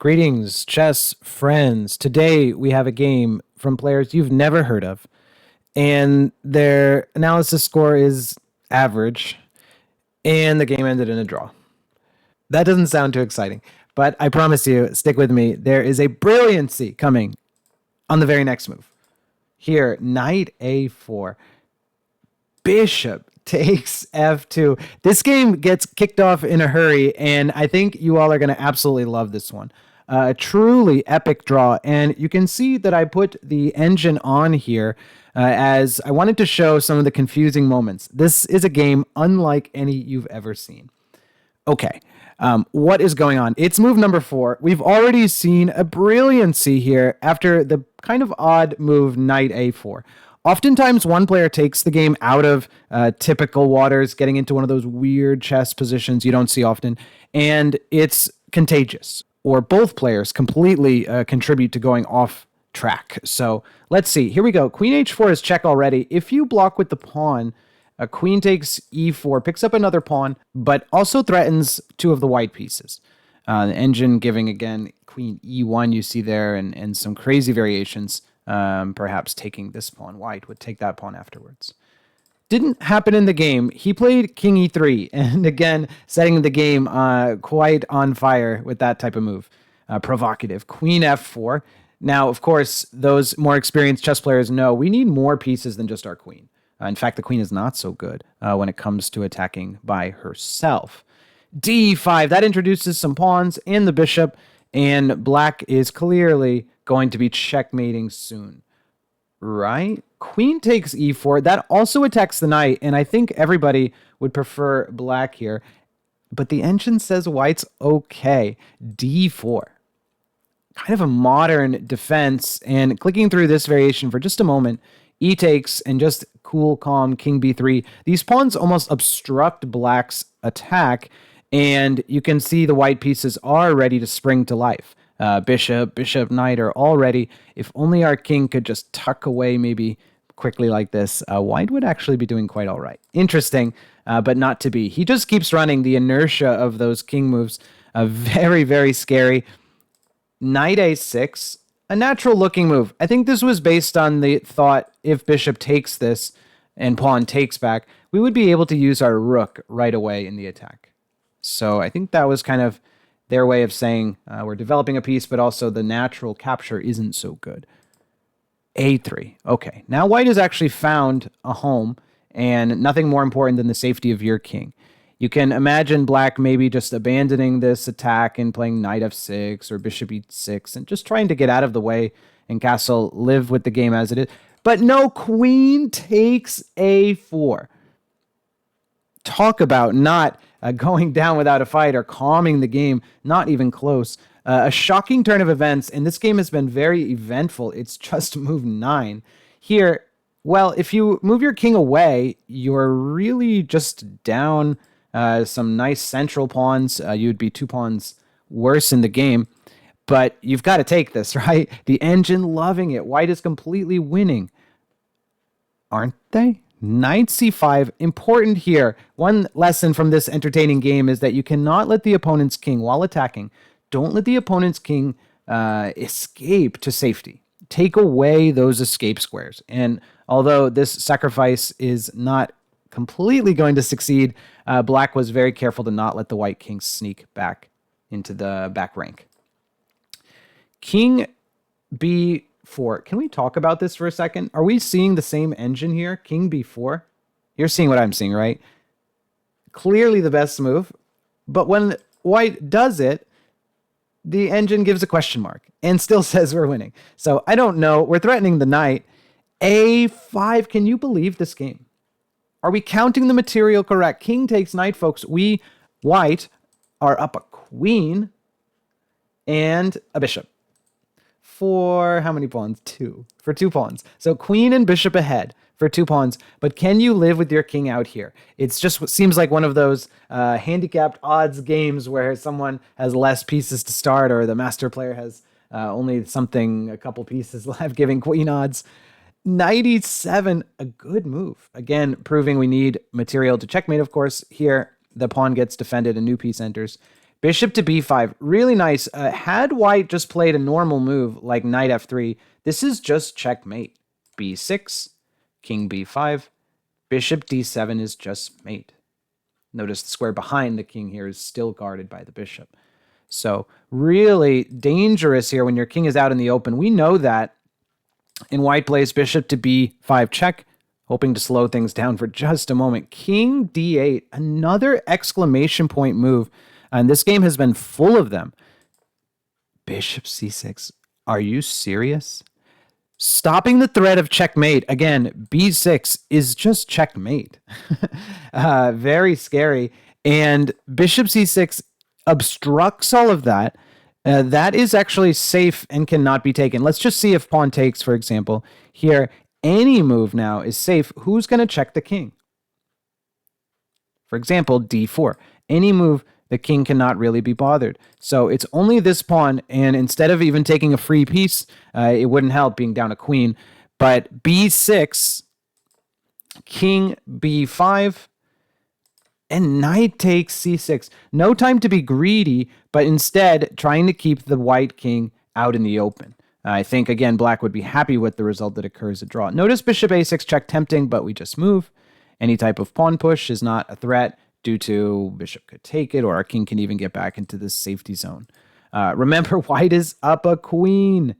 Greetings, chess friends. Today we have a game from players you've never heard of, and their analysis score is average, and the game ended in a draw. That doesn't sound too exciting, but I promise you, stick with me. There is a brilliancy coming on the very next move. Here, knight a4, bishop takes f2. This game gets kicked off in a hurry, and I think you all are going to absolutely love this one. A truly epic draw, and you can see that I put the engine on here as I wanted to show some of the confusing moments. This is a game unlike any you've ever seen. Okay, what is going on? It's move number 4. We've already seen a brilliancy here after the kind of odd move knight a4. Oftentimes, one player takes the game out of typical waters, getting into one of those weird chess positions you don't see often, and it's contagious. Or both players completely contribute to going off track. So let's see. Here we go. Queen h4 is check already. If you block with the pawn, queen takes e4, picks up another pawn, but also threatens two of the white pieces. The engine giving, again, queen e1 you see there, and some crazy variations. Perhaps taking this pawn. White would take that pawn afterwards. Didn't happen in the game. He played king e3, and again, setting the game quite on fire with that type of move. Provocative. Queen f4. Now, of course, those more experienced chess players know we need more pieces than just our queen. In fact, the queen is not so good when it comes to attacking by herself. d5. That introduces some pawns and the bishop, and black is clearly going to be checkmating soon. Right? Queen takes e4. That also attacks the knight, and I think everybody would prefer black here. But the engine says white's okay. d4. Kind of a modern defense, and clicking through this variation for just a moment, e takes and just cool, calm, king b3. These pawns almost obstruct black's attack, and you can see the white pieces are ready to spring to life. Bishop, knight are all ready. If only our king could just tuck away maybe quickly like this, white would actually be doing quite all right. Interesting, but not to be. He just keeps running the inertia of those king moves. Very, very scary. Knight a6, a natural looking move. I think this was based on the thought if bishop takes this and pawn takes back, we would be able to use our rook right away in the attack. So I think that was kind of their way of saying we're developing a piece, but also the natural capture isn't so good. a3. Okay, now white has actually found a home, and nothing more important than the safety of your king. You can imagine black maybe just abandoning this attack and playing knight f6 or bishop e6 and just trying to get out of the way and castle live with the game as it is. But no, queen takes a4. Talk about not going down without a fight or calming the game, not even close. A shocking turn of events, and this game has been very eventful. It's just move 9. Here, well, if you move your king away, you're really just down some nice central pawns. You'd be 2 pawns worse in the game, but you've got to take this, right? The engine loving it. White is completely winning. Aren't they? Knight c5, important here. One lesson from this entertaining game is that you cannot let the opponent's king, while attacking, don't let the opponent's king escape to safety. Take away those escape squares. And although this sacrifice is not completely going to succeed, black was very careful to not let the white king sneak back into the back rank. King b4. Can we talk about this for a second? Are we seeing the same engine here? King b4. You're seeing what I'm seeing, right? Clearly the best move. But when white does it, the engine gives a question mark and still says we're winning. So I don't know. We're threatening the knight. a5. Can you believe this game? Are we counting the material correct? King takes knight, folks. We, white, are up a queen and a bishop. For how many pawns? 2. For 2 pawns. So queen and bishop ahead for 2 pawns. But can you live with your king out here? It's just what seems like one of those handicapped odds games where someone has less pieces to start, or the master player has only a couple pieces left, giving queen odds. Knight e7, a good move. Again, proving we need material to checkmate, of course. Here, the pawn gets defended, a new piece enters. Bishop to b5, really nice. Had white just played a normal move like knight f3, this is just checkmate. b6, king b5, bishop d7 is just mate. Notice the square behind the king here is still guarded by the bishop. So really dangerous here when your king is out in the open. We know that. And white plays bishop to b5 check, hoping to slow things down for just a moment. King d8, another exclamation point move. And this game has been full of them. Bishop c6. Are you serious? Stopping the threat of checkmate. Again, b6 is just checkmate. Very scary. And bishop c6 obstructs all of that. That is actually safe and cannot be taken. Let's just see if pawn takes, for example. Here, any move now is safe. Who's going to check the king? For example, d4. Any move, the king cannot really be bothered. So it's only this pawn, and instead of even taking a free piece, it wouldn't help being down a queen. But b6, king b5, and knight takes c6. No time to be greedy, but instead trying to keep the white king out in the open. I think, again, black would be happy with the result that occurs at draw. Notice bishop a6 check tempting, but we just move. Any type of pawn push is not a threat due to bishop could take it, or our king can even get back into this safety zone. Remember, white is up a queen.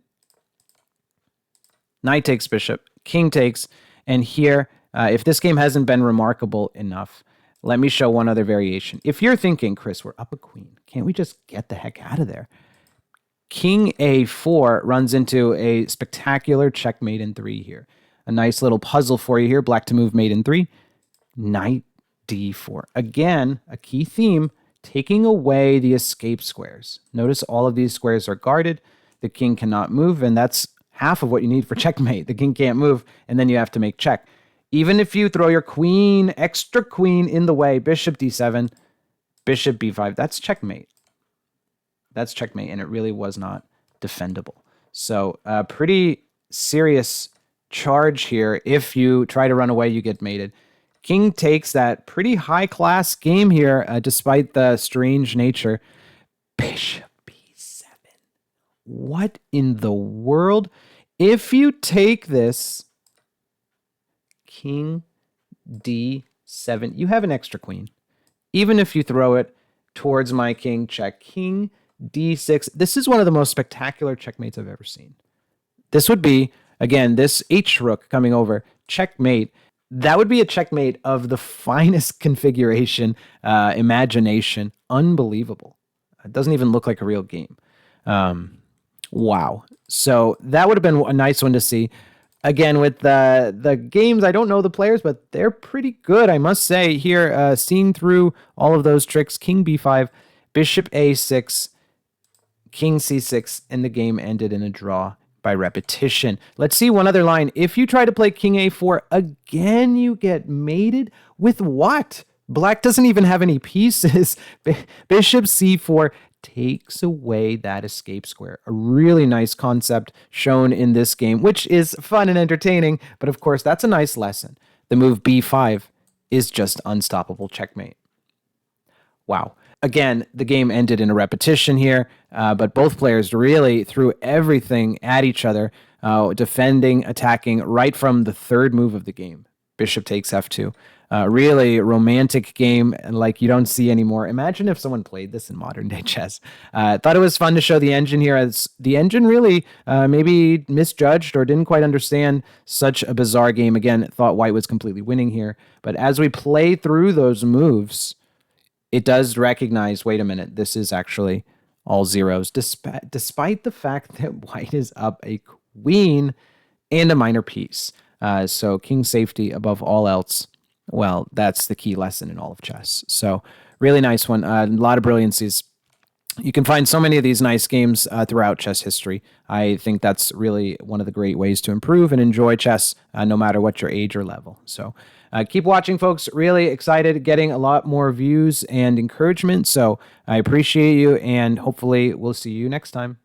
Knight takes bishop, king takes, and here, if this game hasn't been remarkable enough, let me show one other variation. If you're thinking, Chris, we're up a queen, can't we just get the heck out of there? King a4 runs into a spectacular checkmate in 3 here. A nice little puzzle for you here. Black to move mate in 3. Knight d4. Again, a key theme, taking away the escape squares. Notice all of these squares are guarded. The king cannot move, and that's half of what you need for checkmate. The king can't move, and then you have to make check. Even if you throw your queen, extra queen in the way, bishop d7, bishop b5, that's checkmate. That's checkmate, and it really was not defendable. So a pretty serious charge here. If you try to run away, you get mated. King takes that pretty high-class game here, despite the strange nature. Bishop b7. What in the world? If you take this, king d7, you have an extra queen. Even if you throw it towards my king, check. King d6. This is one of the most spectacular checkmates I've ever seen. This would be, again, this h-rook coming over, checkmate. That would be a checkmate of the finest configuration, imagination. Unbelievable. It doesn't even look like a real game. Wow. So that would have been a nice one to see. Again, with the games, I don't know the players, but they're pretty good, I must say. Here, seeing through all of those tricks, king b5, bishop a6, king c6, and the game ended in a draw by repetition. Let's see one other line. If you try to play king a4, again, you get mated with what? Black doesn't even have any pieces. Bishop c4 takes away that escape square. A really nice concept shown in this game, which is fun and entertaining, but of course, that's a nice lesson. The move b5 is just unstoppable checkmate. Wow. Again, the game ended in a repetition here, but both players really threw everything at each other, defending, attacking right from the third move of the game. Bishop takes f2. Really romantic game like you don't see anymore. Imagine if someone played this in modern day chess. Thought it was fun to show the engine here, as the engine really maybe misjudged or didn't quite understand such a bizarre game. Again, thought white was completely winning here. But as we play through those moves, it does recognize, wait a minute, this is actually all zeros, despite the fact that white is up a queen and a minor piece. So king safety above all else. Well, that's the key lesson in all of chess. So really nice one. A lot of brilliancies. You can find so many of these nice games throughout chess history. I think that's really one of the great ways to improve and enjoy chess, no matter what your age or level. So keep watching, folks. Really excited, getting a lot more views and encouragement. So I appreciate you, and hopefully we'll see you next time.